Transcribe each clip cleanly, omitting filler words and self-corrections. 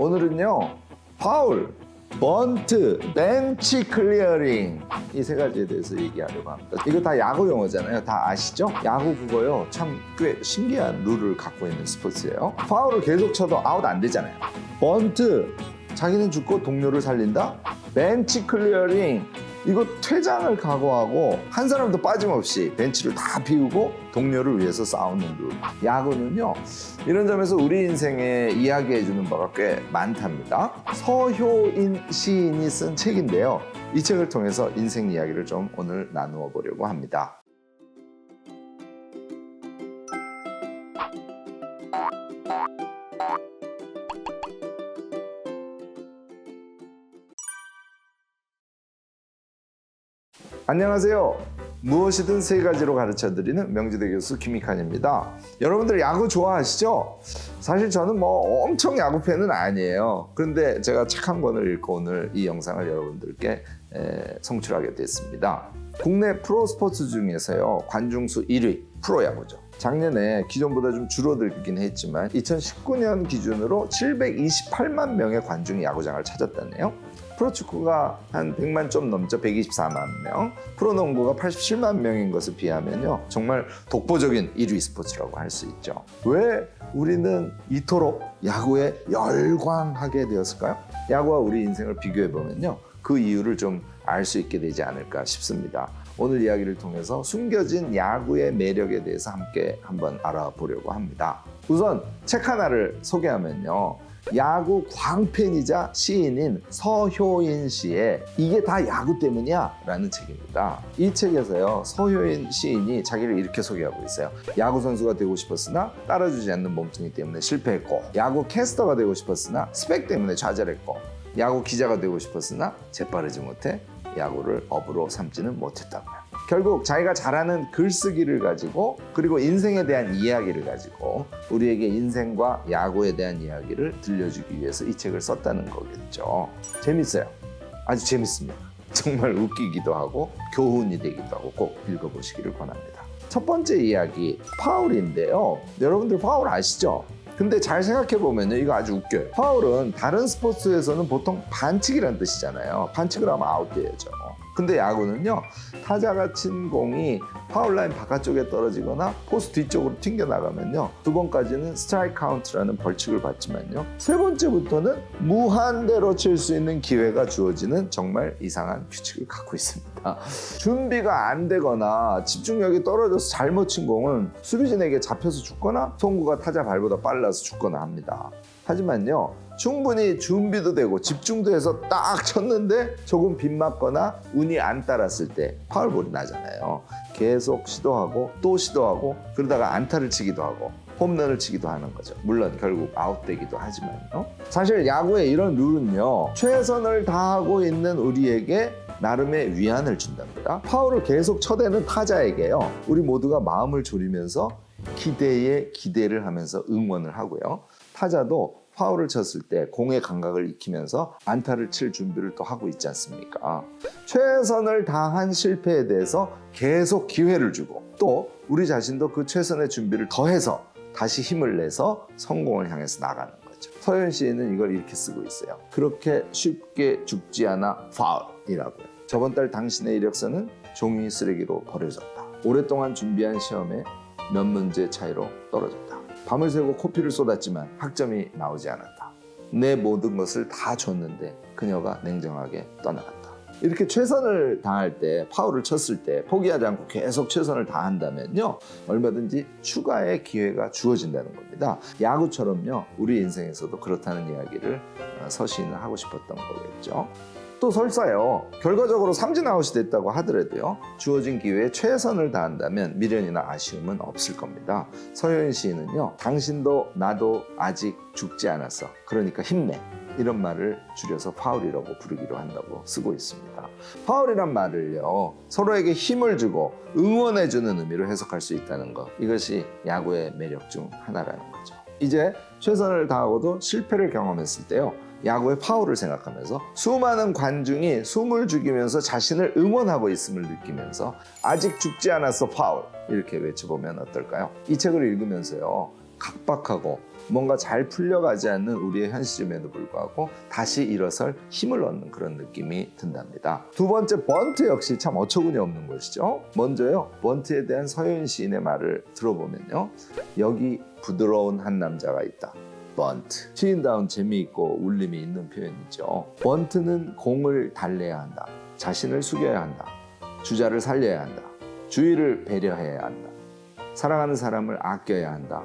오늘은요, 파울, 번트, 벤치 클리어링 이 세 가지에 대해서 얘기하려고 합니다. 이거 다 야구 용어잖아요. 다 아시죠? 야구 그거요. 참 꽤 신기한 룰을 갖고 있는 스포츠예요. 파울을 계속 쳐도 아웃 안 되잖아요. 번트, 자기는 죽고 동료를 살린다. 벤치 클리어링, 이거 퇴장을 각오하고 한 사람도 빠짐없이 벤치를 다 비우고 동료를 위해서 싸우는 룰. 야구는요, 이런 점에서 우리 인생에 이야기해주는 바가 꽤 많답니다. 서효인 시인이 쓴 책인데요, 이 책을 통해서 인생 이야기를 좀 오늘 나누어 보려고 합니다. 안녕하세요. 무엇이든 세 가지로 가르쳐드리는 명지대 교수 김익환입니다. 여러분들 야구 좋아하시죠? 사실 저는 뭐 엄청 야구 팬은 아니에요. 그런데 제가 책 한 권을 읽고 오늘 이 영상을 여러분들께 송출하게 됐습니다. 국내 프로스포츠 중에서요, 관중수 1위 프로야구죠. 작년에 기존보다 좀 줄어들긴 했지만 2019년 기준으로 728만 명의 관중이 야구장을 찾았다네요. 프로축구가 한 100만 좀 넘죠. 124만 명. 프로농구가 87만 명인 것에 비하면요, 정말 독보적인 1위 스포츠라고 할 수 있죠. 왜 우리는 이토록 야구에 열광하게 되었을까요? 야구와 우리 인생을 비교해보면요, 그 이유를 좀 알 수 있게 되지 않을까 싶습니다. 오늘 이야기를 통해서 숨겨진 야구의 매력에 대해서 함께 한번 알아보려고 합니다. 우선 책 하나를 소개하면요, 야구 광팬이자 시인인 서효인 씨의 이게 다 야구 때문이야? 라는 책입니다. 이 책에서요, 서효인 시인이 자기를 이렇게 소개하고 있어요. 야구 선수가 되고 싶었으나 따라주지 않는 몸뚱이 때문에 실패했고, 야구 캐스터가 되고 싶었으나 스펙 때문에 좌절했고, 야구 기자가 되고 싶었으나 재빠르지 못해 야구를 업으로 삼지는 못했다고요. 결국 자기가 잘하는 글쓰기를 가지고, 그리고 인생에 대한 이야기를 가지고 우리에게 인생과 야구에 대한 이야기를 들려주기 위해서 이 책을 썼다는 거겠죠. 재밌어요. 아주 재밌습니다. 정말 웃기기도 하고 교훈이 되기도 하고 꼭 읽어보시기를 권합니다. 첫 번째 이야기, 파울인데요. 여러분들 파울 아시죠? 근데 잘 생각해보면요, 이거 아주 웃겨요. 파울은 다른 스포츠에서는 보통 반칙이라는 뜻이잖아요. 반칙을 하면 아웃돼야죠. 근데 야구는요, 타자가 친 공이 파울라인 바깥쪽에 떨어지거나 포수 뒤쪽으로 튕겨나가면요, 2번까지는 스트라이크 카운트라는 벌칙을 받지만요, 3번째부터는 무한대로 칠 수 있는 기회가 주어지는 정말 이상한 규칙을 갖고 있습니다. 준비가 안 되거나 집중력이 떨어져서 잘못 친 공은 수비진에게 잡혀서 죽거나 송구가 타자 발보다 빨라서 죽거나 합니다. 하지만요, 충분히 준비도 되고 집중도 해서 딱 쳤는데 조금 빗맞거나 운이 안 따랐을 때 파울볼이 나잖아요. 계속 시도하고 또 시도하고 그러다가 안타를 치기도 하고 홈런을 치기도 하는 거죠. 물론 결국 아웃되기도 하지만요. 사실 야구의 이런 룰은요, 최선을 다하고 있는 우리에게 나름의 위안을 준답니다. 파울을 계속 쳐대는 타자에게요, 우리 모두가 마음을 졸이면서 기대에 기대를 하면서 응원을 하고요, 타자도 파울을 쳤을 때 공의 감각을 익히면서 안타를 칠 준비를 또 하고 있지 않습니까? 최선을 다한 실패에 대해서 계속 기회를 주고, 또 우리 자신도 그 최선의 준비를 더해서 다시 힘을 내서 성공을 향해서 나가는 거죠. 서효인 시인은 이걸 이렇게 쓰고 있어요. 그렇게 쉽게 죽지 않아 파울이라고요. 저번 달 당신의 이력서는 종이 쓰레기로 버려졌다. 오랫동안 준비한 시험에 몇 문제 차이로 떨어졌다. 밤을 새고 코피를 쏟았지만 학점이 나오지 않았다. 내 모든 것을 다 줬는데 그녀가 냉정하게 떠나갔다. 이렇게 최선을 다할 때, 파울을 쳤을 때 포기하지 않고 계속 최선을 다한다면요, 얼마든지 추가의 기회가 주어진다는 겁니다. 야구처럼요, 우리 인생에서도 그렇다는 이야기를 서시인은 하고 싶었던 거겠죠. 또 설사요, 결과적으로 삼진 아웃이 됐다고 하더라도요, 주어진 기회에 최선을 다한다면 미련이나 아쉬움은 없을 겁니다. 서효인 시인은요, 당신도 나도 아직 죽지 않았어, 그러니까 힘내, 이런 말을 줄여서 파울이라고 부르기로 한다고 쓰고 있습니다. 파울이란 말을요, 서로에게 힘을 주고 응원해주는 의미로 해석할 수 있다는 것, 이것이 야구의 매력 중 하나라는 거죠. 이제 최선을 다하고도 실패를 경험했을 때요, 야구의 파울을 생각하면서 수많은 관중이 숨을 죽이면서 자신을 응원하고 있음을 느끼면서 아직 죽지 않았어 파울, 이렇게 외쳐보면 어떨까요? 이 책을 읽으면서요, 각박하고 뭔가 잘 풀려가지 않는 우리의 현실임에도 불구하고 다시 일어설 힘을 얻는 그런 느낌이 든답니다. 두 번째, 번트 역시 참 어처구니 없는 것이죠. 먼저요, 번트에 대한 서효인 시인의 말을 들어보면요, 여기 부드러운 한 남자가 있다. 번트. 시인다운 재미있고 울림이 있는 표현이죠. 번트는 공을 달래야 한다. 자신을 숙여야 한다. 주자를 살려야 한다. 주위를 배려해야 한다. 사랑하는 사람을 아껴야 한다.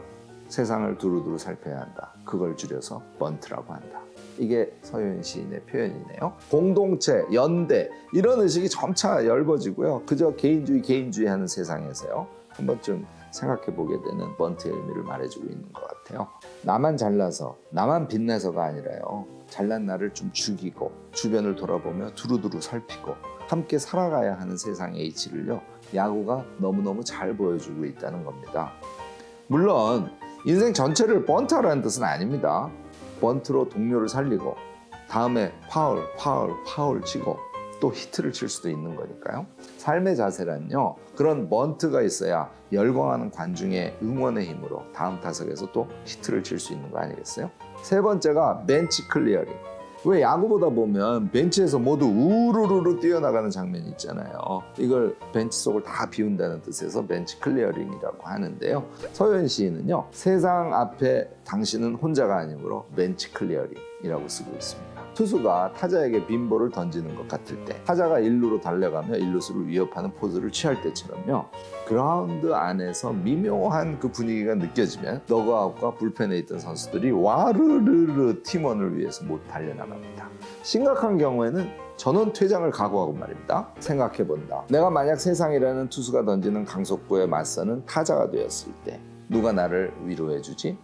세상을 두루두루 살펴야 한다. 그걸 줄여서 번트라고 한다. 이게 서효인 시인의 표현이네요. 공동체, 연대 이런 의식이 점차 엷어지고요. 그저 개인주의 하는 세상에서요, 한번쯤 생각해보게 되는 번트의 의미를 말해주고 있는 것 같아요. 나만 잘나서, 나만 빛나서가 아니라요, 잘난 나를 좀 죽이고 주변을 돌아보며 두루두루 살피고 함께 살아가야 하는 세상의 이치를요, 야구가 너무너무 잘 보여주고 있다는 겁니다. 물론 인생 전체를 번트하라는 뜻은 아닙니다. 번트로 동료를 살리고 다음에 파울 치고 또 히트를 칠 수도 있는 거니까요. 삶의 자세란요, 그런 번트가 있어야 열광하는 관중의 응원의 힘으로 다음 타석에서 또 히트를 칠 수 있는 거 아니겠어요? 세 번째가 벤치 클리어링. 왜 야구보다 보면 벤치에서 모두 우르르르 뛰어나가는 장면이 있잖아요. 이걸 벤치 속을 다 비운다는 뜻에서 벤치 클리어링이라고 하는데요. 서효인 시인은요, 세상 앞에 당신은 혼자가 아니므로 벤치 클리어링이라고 쓰고 있습니다. 투수가 타자에게 빈볼을 던지는 것 같을 때, 타자가 1루로 달려가며 1루수를 위협하는 포즈를 취할 때처럼요, 그라운드 안에서 미묘한 그 분위기가 느껴지면 더그아웃과 불펜에 있던 선수들이 와르르르 팀원을 위해서 못 달려나갑니다. 심각한 경우에는 전원 퇴장을 각오하고 말입니다. 생각해본다. 내가 만약 세상이라는 투수가 던지는 강속구에 맞서는 타자가 되었을 때 누가 나를 위로해주지?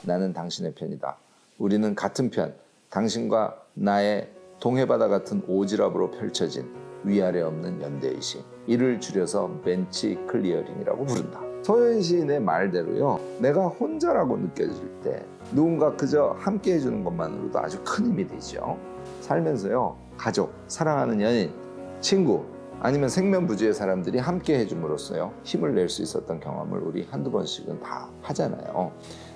나는 당신의 편이다. 우리는 같은 편. 당신과 나의 동해바다 같은 오지랖으로 펼쳐진 위아래 없는 연대의식. 이를 줄여서 벤치 클리어링이라고 부른다. 서효인 시인의 말대로요, 내가 혼자라고 느껴질 때 누군가 그저 함께 해주는 것만으로도 아주 큰 힘이 되죠. 살면서요, 가족, 사랑하는 연인, 친구, 아니면 생면부지의 사람들이 함께 해줌으로써요, 힘을 낼 수 있었던 경험을 우리 한두 번씩은 다 하잖아요.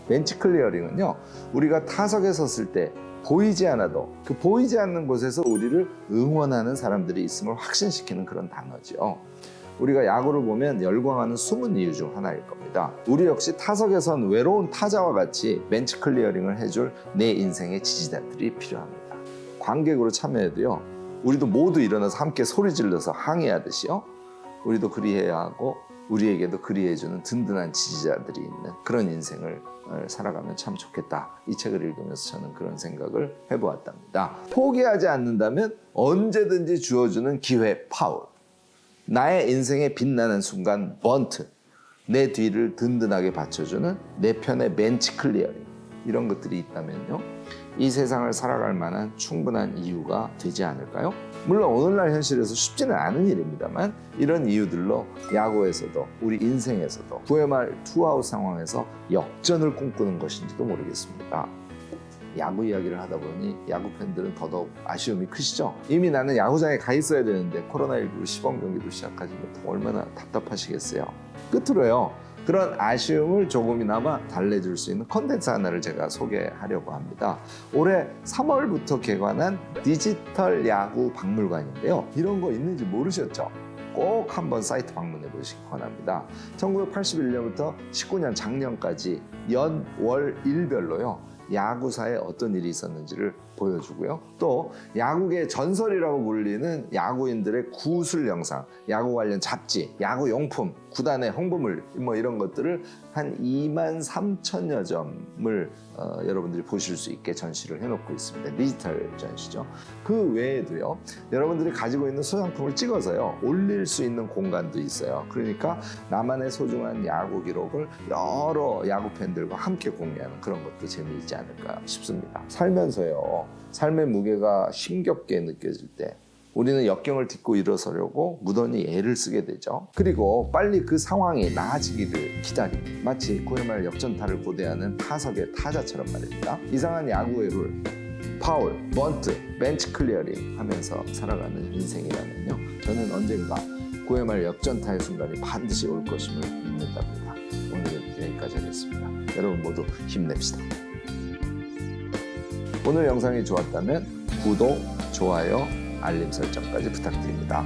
벤치 클리어링은요, 우리가 타석에 섰을 때 보이지 않아도 그 보이지 않는 곳에서 우리를 응원하는 사람들이 있음을 확신시키는 그런 단어죠. 우리가 야구를 보면 열광하는 숨은 이유 중 하나일 겁니다. 우리 역시 타석에 선 외로운 타자와 같이 벤치 클리어링을 해줄 내 인생의 지지자들이 필요합니다. 관객으로 참여해도요, 우리도 모두 일어나서 함께 소리 질러서 항의하듯이요, 우리도 그리해야 하고 우리에게도 그리해주는 든든한 지지자들이 있는 그런 인생을 살아가면 참 좋겠다. 이 책을 읽으면서 저는 그런 생각을 해보았답니다. 포기하지 않는다면 언제든지 주어주는 기회 파울. 나의 인생에 빛나는 순간 번트. 내 뒤를 든든하게 받쳐주는 내 편의 벤치 클리어링. 이런 것들이 있다면요, 이 세상을 살아갈 만한 충분한 이유가 되지 않을까요? 물론 오늘날 현실에서 쉽지는 않은 일입니다만, 이런 이유들로 야구에서도 우리 인생에서도 9회 말 투아웃 상황에서 역전을 꿈꾸는 것인지도 모르겠습니다. 야구 이야기를 하다 보니 야구 팬들은 더더욱 아쉬움이 크시죠? 이미 나는 야구장에 가 있어야 되는데 코로나19로 시범 경기도 시작하지 못하고 얼마나 답답하시겠어요? 끝으로요, 그런 아쉬움을 조금이나마 달래줄 수 있는 콘텐츠 하나를 제가 소개하려고 합니다. 올해 3월부터 개관한 디지털 야구 박물관인데요. 이런 거 있는지 모르셨죠? 꼭 한번 사이트 방문해 보시기 권합니다. 1981년부터 19년 작년까지 연, 월, 일별로요, 야구사에 어떤 일이 있었는지를 보여주고요. 또 야구계 전설이라고 불리는 야구인들의 구술 영상, 야구 관련 잡지, 야구 용품, 구단의 홍보물 뭐 이런 것들을 한 23,000여 점을 여러분들이 보실 수 있게 전시를 해놓고 있습니다. 디지털 전시죠. 그 외에도요, 여러분들이 가지고 있는 소장품을 찍어서요, 올릴 수 있는 공간도 있어요. 그러니까 나만의 소중한 야구 기록을 여러 야구 팬들과 함께 공유하는 그런 것도 재미있지 않을까 싶습니다. 살면서요, 삶의 무게가 힘겹게 느껴질 때 우리는 역경을 딛고 일어서려고 무던히 애를 쓰게 되죠. 그리고 빨리 그 상황이 나아지기를 기다리고, 마치 9회 말 역전타를 고대하는 타석의 타자처럼 말입니다. 이상한 야구의 룰, 파울, 번트, 벤치 클리어링 하면서 살아가는 인생이라면요, 저는 언젠가 9회 말 역전타의 순간이 반드시 올 것임을 믿는답니다. 오늘은 여기까지. 여기까지 하겠습니다. 여러분 모두 힘냅시다. 오늘 영상이 좋았다면 구독, 좋아요, 알림 설정까지 부탁드립니다.